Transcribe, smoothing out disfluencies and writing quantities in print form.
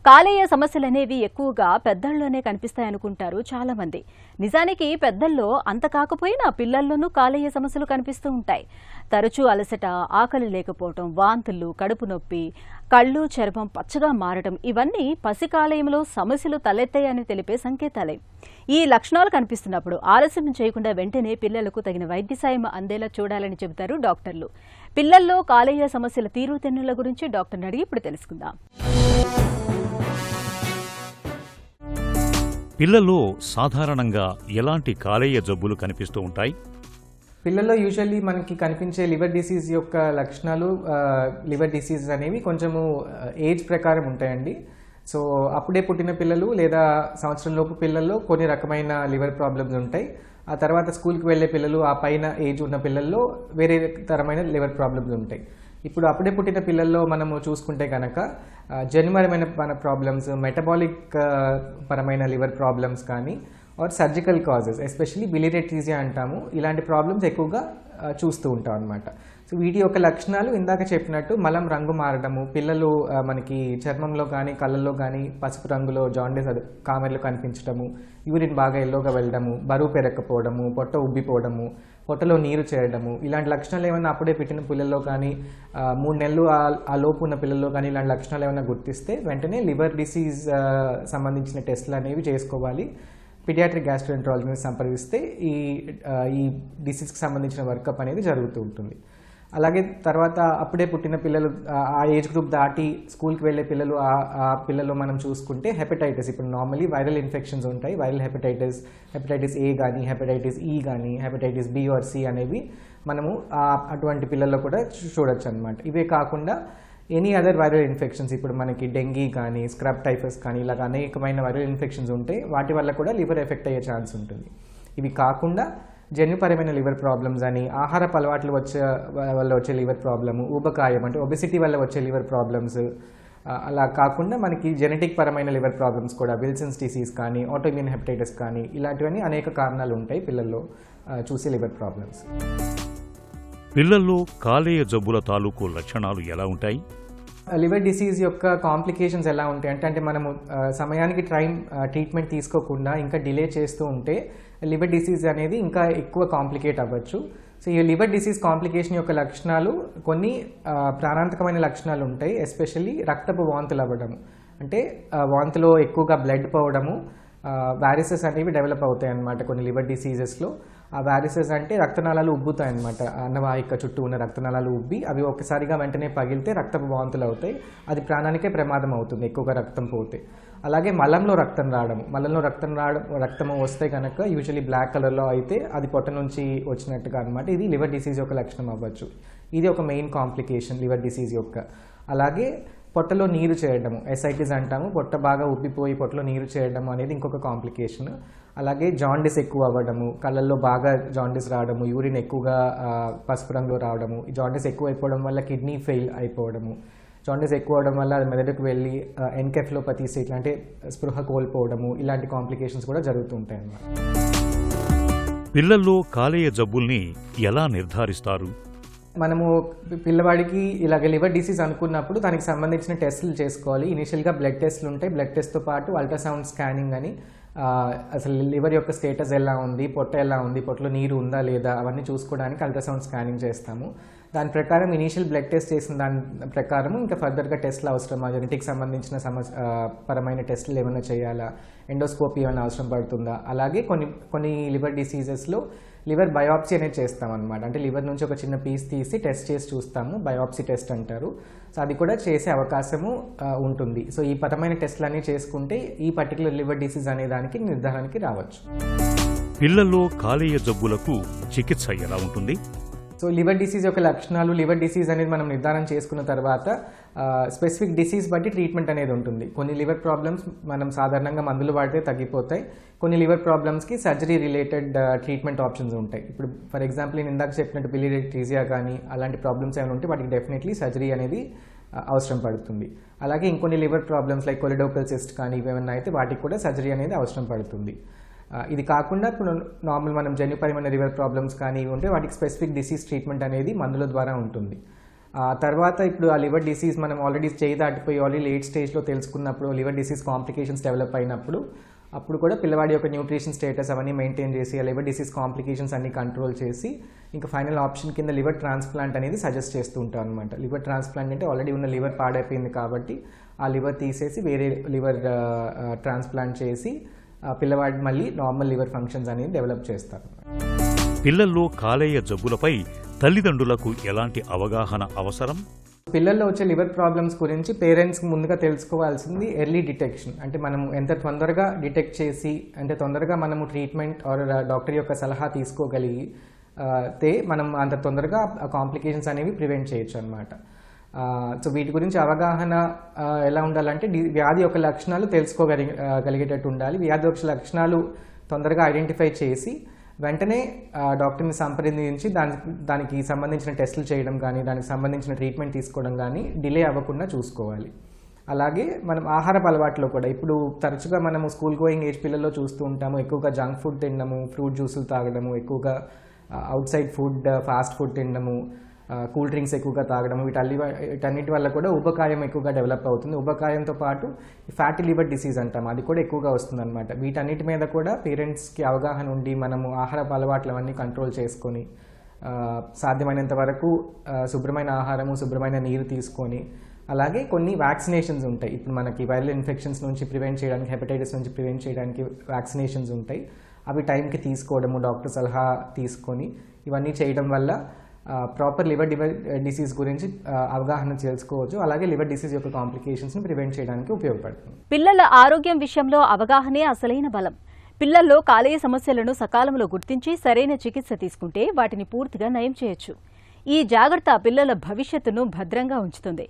కాలేయ సమస్యలనేవి ఎక్కువగా పెద్దల్లోనే కనిపిస్తాయనుకుంటారు చాలా మంది. నిజానికి పెద్దల్లో అంత కాకపోయినా పిల్లల్లోనూ కాలేయ సమస్యలు కనిపిస్తూ ఉంటాయి. తరచూ అలసట, ఆకలి లేకపోవడం, వాంతులు, కడుపు నొప్పి, కళ్ళు చర్మం పచ్చగా మారడం ఇవన్నీ పసికాలేయంలో సమస్యలు తలెత్తాయని తెలిపే సంకేతాలే. ఈ లక్షణాలు కనిపిస్తున్నప్పుడు ఆలస్యం చేయకుండా వెంటనే పిల్లలకు తగిన వైద్య సాయం అందేలా చూడాలని చెబుతారు డాక్టర్లు. పిల్లల్లో కాలేయ సమస్యల తీరుతెన్నుల గురించి డాక్టర్ని అడిగి ఇప్పుడు తెలుసుకుందాం. పిల్లల్లో సాధారణంగా ఎలాంటి కాలేయ జబ్బులు కనిపిస్తూ ఉంటాయి? పిల్లల్లో యూజువల్లీ మనకి కనిపించే లివర్ డిసీజ్ యొక్క లక్షణాలు లివర్ డిసీజ్ అనేవి కొంచెము ఏజ్ ప్రకారం ఉంటాయండి. సో అప్పుడే పుట్టిన పిల్లలు లేదా సంవత్సరంలోపు పిల్లల్లో కొన్ని రకమైన లివర్ ప్రాబ్లమ్స్ ఉంటాయి. ఆ తర్వాత స్కూల్కి వెళ్ళే పిల్లలు, ఆ పైన ఏజ్ ఉన్న పిల్లల్లో వేరే తరమైన లివర్ ప్రాబ్లమ్స్ ఉంటాయి. ఇప్పుడు అప్పుడే పుట్టిన పిల్లల్లో మనము చూసుకుంటే కనుక జన్యుపరమైన ప్రాబ్లమ్స్, మెటబాలిక్ పరమైన లివర్ ప్రాబ్లమ్స్ కానీ are surgical causes, especially biliary అంటాము, ఇలాంటి ప్రాబ్లమ్స్ ఎక్కువగా చూస్తూ ఉంటాం అన్నమాట. సో వీటి యొక్క లక్షణాలు ఇందాక చెప్పినట్టు మలం రంగు మారడము, పిల్లలు మనకి చర్మంలో కానీ కళ్ళల్లో కానీ పసుపు రంగులో జాండీస్ కామెర్లు కనిపించడము, యూరిన్ బాగా ఎల్లోగా వెళ్ళడము, బరువు పెరగకపోవడము, పొట్ట ఉబ్బిపోవడము, పొట్టలో నీరు చేరడము, ఇలాంటి లక్షణాలు ఏమైనా అప్పుడే పెట్టిన పిల్లల్లో కానీ 3 నెలలు ఆ లోపు ఉన్న పిల్లల్లో కానీ ఇలాంటి లక్షణాలు ఏమైనా గుర్తిస్తే వెంటనే లివర్ డిసీజ్ సంబంధించిన టెస్టులు అనేవి చేసుకోవాలి. పీడియాట్రిక్ గ్యాస్ట్రోఎంట్రాలజిస్ట్ని సంప్రదిస్తే ఈ డిసీజ్కి సంబంధించిన వర్కప్ అనేది జరుగుతూ ఉంటుంది. అలాగే తర్వాత అప్పుడే పుట్టిన పిల్లలు, ఆ ఏజ్ గ్రూప్ దాటి స్కూల్కి వెళ్ళే పిల్లలు, ఆ పిల్లలు మనం చూసుకుంటే హెపటైటిస్, ఇప్పుడు నార్మలీ వైరల్ ఇన్ఫెక్షన్స్ ఉంటాయి, వైరల్ హెపటైటిస్ ఏ కానీ, హెపటైటిస్ ఈ కానీ, హెపటైటిస్ బి ఆర్ సి అనేవి మనము అటువంటి పిల్లల్లో కూడా చూడొచ్చు అనమాట. ఇవే కాకుండా ఎనీ అదర్ వైరల్ ఇన్ఫెక్షన్స్, ఇప్పుడు మనకి డెంగీ కానీ, స్క్రబ్ టైఫస్ కానీ, ఇలాగ అనేకమైన వైరల్ ఇన్ఫెక్షన్స్ ఉంటాయి, వాటి వల్ల కూడా లివర్ ఎఫెక్ట్ అయ్యే ఛాన్స్ ఉంటుంది. ఇవి కాకుండా జన్యుపరమైన లివర్ ప్రాబ్లమ్స్ అని, ఆహారపు అలవాట్లు వల్ల వచ్చే లివర్ ప్రాబ్లము, ఊబకాయం అంటే ఒబెసిటీ వల్ల వచ్చే లివర్ ప్రాబ్లమ్స్, అలా కాకుండా మనకి జెనెటిక్ పరమైన లివర్ ప్రాబ్లమ్స్ కూడా, విల్సన్స్ డిసీజ్ కానీ, ఆటోఇమ్యూన్ హెపటైటిస్ కానీ, ఇలాంటివన్నీ అనేక కారణాలు ఉంటాయి పిల్లల్లో చూసే లివర్ ప్రాబ్లమ్స్. పిల్లల్లో కాలేయ జబ్బుల తాలూకు లక్షణాలు ఎలా ఉంటాయి? లివర్ డిసీజ్ యొక్క కాంప్లికేషన్స్ ఎలా ఉంటాయి అంటే మనము సమయానికి ట్రీట్మెంట్ తీసుకోకుండా ఇంకా డిలే చేస్తూ ఉంటే లివర్ డిసీజ్ అనేది ఇంకా ఎక్కువ కాంప్లికేట్ అవ్వచ్చు. సో ఈ లివర్ డిసీజ్ కాంప్లికేషన్ యొక్క లక్షణాలు కొన్ని ప్రాణాంతకమైన లక్షణాలు ఉంటాయి. ఎస్పెషల్లీ రక్తపు వాంతులు అవ్వడము, అంటే వాంతులో ఎక్కువగా బ్లడ్ పోవడము, వారిసెస్ అనేవి డెవలప్ అవుతాయి అన్నమాట కొన్ని లివర్ డిసీజెస్లో. ఆ వారిసెస్ అంటే రక్తనాళాలు ఉబ్బుతాయి అన్నమాట, అన్నవాహిక చుట్టూ ఉన్న రక్తనాళాలు ఉబ్బి అవి ఒక్కసారిగా వెంటనే పగిలితే రక్తపు వాంతులు అవుతాయి. అది ప్రాణానికే ప్రమాదం అవుతుంది ఎక్కువగా రక్తం పోతే. అలాగే మలంలో రక్తము వస్తే కనుక యూజువలీ బ్లాక్ కలర్లో అయితే అది పొట్ట నుంచి వచ్చినట్టుగా అనమాట. ఇది లివర్ డిసీజ్ యొక్క లక్షణం అవ్వచ్చు. ఇది ఒక మెయిన్ కాంప్లికేషన్ లివర్ డిసీజ్ యొక్క. అలాగే పొట్టలో నీరు చేరడము, ఎసైటిస్ అంటాము, పొట్ట బాగా ఉబ్బిపోయి పొట్టలో నీరు చేయడము అనేది ఇంకొక కాంప్లికేషన్. అలాగే జాండీస్ ఎక్కువ అవ్వడము, కళ్ళల్లో బాగా జాండీస్ రావడము, యూరిన్ ఎక్కువగా పసుపు రంగులో రావడము, ఈ జాండీస్ ఎక్కువ అయిపోవడం వల్ల కిడ్నీ ఫెయిల్ అయిపోవడము, జాండీస్ ఎక్కువ అవడం వల్ల అది మెదడుకు వెళ్ళి ఎన్కెఫ్లోపతీస్ ఇట్లాంటి స్పృహ కోల్పోవడము, ఇలాంటి కాంప్లికేషన్స్ కూడా జరుగుతూ ఉంటాయి అన్నమాట. పిల్లల్లో కాలేయ జబ్బుల్ని ఎలా నిర్ధారిస్తారు? మనము పిల్లవాడికి ఇలాగ లివర్ డిసీజ్ అనుకున్నప్పుడు దానికి సంబంధించిన టెస్టులు చేసుకోవాలి. ఇనిషియల్గా బ్లడ్ టెస్టులు ఉంటాయి. బ్లడ్ టెస్ట్తో పాటు అల్ట్రాసౌండ్ స్కానింగ్ అని, అసలు లివర్ యొక్క స్టేటస్ ఎలా ఉంది, పొట్ట ఎలా ఉంది, పొట్టలో నీరు ఉందా లేదా అవన్నీ చూసుకోవడానికి అల్ట్రాసౌండ్ స్కానింగ్ చేస్తాము. దాని ప్రకారం ఇనీషియల్ బ్లడ్ టెస్ట్ చేసిన దాని ప్రకారం ఇంకా ఫర్దర్గా టెస్టులు అవసరమా, జెనెటిక్ సంబంధించిన పరమైన టెస్టులు ఏమైనా చేయాలా, ఎండోస్కోపీ ఏమైనా అవసరం పడుతుందా. అలాగే కొన్ని లివర్ డిసీజెస్లో లివర్ బయాప్సీ అనేది చేస్తాం అనమాట. అంటే లివర్ నుంచి ఒక చిన్న పీస్ తీసి టెస్ట్ చేసి చూస్తాము, బయాప్సీ టెస్ట్ అంటారు. సో అది కూడా చేసే అవకాశము ఉంటుంది. సో ఈ పరమైన టెస్టులు అన్నీ చేసుకుంటే ఈ పర్టికులర్ లివర్ డిసీజ్ అనే దానికి నిర్ధారణకి రావచ్చు. పిల్లల్లో కాలేయ జబ్బులకు చికిత్స ఎలా ఉంటుంది? సో లివర్ డిసీజ్ యొక్క లక్షణాలు, లివర్ డిసీజ్ అనేది మనం నిర్ధారణ చేసుకున్న తర్వాత స్పెసిఫిక్ డిసీజ్ బట్టి ట్రీట్మెంట్ అనేది ఉంటుంది. కొన్ని లివర్ ప్రాబ్లమ్స్ మనం సాధారణంగా మందులు వాడితే తగ్గిపోతాయి. కొన్ని లివర్ ప్రాబ్లమ్స్కి సర్జరీ రిలేటెడ్ ట్రీట్మెంట్ ఆప్షన్స్ ఉంటాయి. ఇప్పుడు ఫర్ ఎగ్జాంపుల్ నేను ఇందాక చెప్పినట్టు బిలియరీ కానీ అలాంటి ప్రాబ్లమ్స్ ఏమైనా ఉంటే వాటికి డెఫినెట్లీ సర్జరీ అనేది అవసరం పడుతుంది. అలాగే ఇంకొన్ని లివర్ ప్రాబ్లమ్స్ లైక్ కొలిడోకల్ సిస్ట్ కానీ ఇవేమన్నా అయితే వాటికి కూడా సర్జరీ అనేది అవసరం పడుతుంది. ఇది కాకుండా ఇప్పుడు నార్మల్ మనం జన్యుపరమైన లివర్ ప్రాబ్లమ్స్ కానీ ఉంటే వాటికి స్పెసిఫిక్ డిసీజ్ ట్రీట్మెంట్ అనేది మందుల ద్వారా ఉంటుంది. తర్వాత ఇప్పుడు ఆ లివర్ డిసీజ్ మనం ఆల్రెడీ చేయి దాటిపోయి ఆల్రెడీ లేట్ స్టేజ్లో తెలుసుకున్నప్పుడు లివర్ డిసీజ్ కాంప్లికేషన్స్ డెవలప్ అయినప్పుడు అప్పుడు కూడా పిల్లవాడి యొక్క న్యూట్రిషన్ స్టేటస్ అవన్నీ మెయింటైన్ చేసి ఆ లివర్ డిసీజ్ కాంప్లికేషన్స్ అన్ని కంట్రోల్ చేసి ఇంకా ఫైనల్ ఆప్షన్ కింద లివర్ ట్రాన్స్ప్లాంట్ అనేది సజెస్ట్ చేస్తూ ఉంటాం అనమాట. లివర్ ట్రాన్స్ప్లాంట్ అంటే ఆల్రెడీ ఉన్న లివర్ పాడైపోయింది కాబట్టి ఆ లివర్ తీసేసి వేరే లివర్ ట్రాన్స్ప్లాంట్ చేసి పిల్లవాడి మళ్ళీ నార్మల్ లివర్ ఫంక్షన్స్ అనేది డెవలప్ చేస్తారు. పిల్లల్లో కాలేయ జబ్బులపై తల్లిదండ్రులకు ఎలాంటి అవగాహన అవసరం? పిల్లల్లో వచ్చే లివర్ ప్రాబ్లమ్స్ గురించి పేరెంట్స్ ముందుగా తెలుసుకోవాల్సింది ఎర్లీ డిటెక్షన్. అంటే మనం ఎంత తొందరగా డిటెక్ట్ చేసి అంటే తొందరగా మనము ట్రీట్మెంట్ ఆర్ డాక్టర్ యొక్క సలహా తీసుకోగలిగితే మనం అంత తొందరగా కాంప్లికేషన్స్ అనేవి ప్రివెంట్ చేయొచ్చు అనమాట. సో వీటి గురించి అవగాహన ఎలా ఉండాలంటే వ్యాధి యొక్క లక్షణాలు తెలుసుకోగలిగేటట్టు ఉండాలి. వ్యాధి యొక్క లక్షణాలు తొందరగా ఐడెంటిఫై చేసి వెంటనే డాక్టర్ని సంప్రదించి దానికి సంబంధించిన టెస్టులు చేయడం కానీ దానికి సంబంధించిన ట్రీట్మెంట్ తీసుకోవడం కానీ డిలే అవ్వకుండా చూసుకోవాలి. అలాగే మనం ఆహారపు అలవాట్లో కూడా ఇప్పుడు తరచుగా మనము స్కూల్ గోయింగ్ ఏజ్ పిల్లల్లో చూస్తూ ఉంటాము. ఎక్కువగా జంక్ ఫుడ్ తినడము, ఫ్రూట్ జ్యూసులు తాగడము, ఎక్కువగా out side food, fast food తినడము, కూల్ డ్రింక్స్ ఎక్కువగా తాగడం, వీటన్నిటి వల్ల కూడా ఉబకాయం ఎక్కువగా డెవలప్ అవుతుంది. ఉబకాయంతో పాటు ఫ్యాటీ లివర్ డిసీజ్ అంటాం, అది కూడా ఎక్కువగా వస్తుంది అనమాట. వీటన్నిటి మీద కూడా పేరెంట్స్కి అవగాహన ఉండి మనము ఆహారపు అలవాట్లు అవన్నీ కంట్రోల్ చేసుకొని సాధ్యమైనంత వరకు శుభ్రమైన ఆహారము, శుభ్రమైన నీరు తీసుకొని అలాగే కొన్ని వ్యాక్సినేషన్స్ ఉంటాయి. ఇప్పుడు మనకి వైరల్ ఇన్ఫెక్షన్స్ నుంచి ప్రివెంట్ చేయడానికి, హెపటైటిస్ నుంచి ప్రివెంట్ చేయడానికి వ్యాక్సినేషన్స్ ఉంటాయి. అవి టైంకి తీసుకోవడము, డాక్టర్ సలహా తీసుకొని ఇవన్నీ చేయడం వల్ల ప్రాపర్ లివర్ డిసీజ్ గురించి అవగాహన తెలుసుకోవచ్చు. అలాగే లివర్ డిసీజ్ యొక్క కాంప్లికేషన్స్ని ప్రివెంట్ చేయడానికి ఉపయోగపడుతుంది. పిల్లల ఆరోగ్యం విషయంలో అవగాహనే అసలైన బలం. పిల్లల్లో కాలేయ సమస్యలను సకాలంలో గుర్తించి సరైన చికిత్స తీసుకుంటే వాటిని పూర్తిగా నయం చేయొచ్చు. ఈ జాగ్రత్త పిల్లల భవిష్యత్తును భద్రంగా ఉంచుతుంది.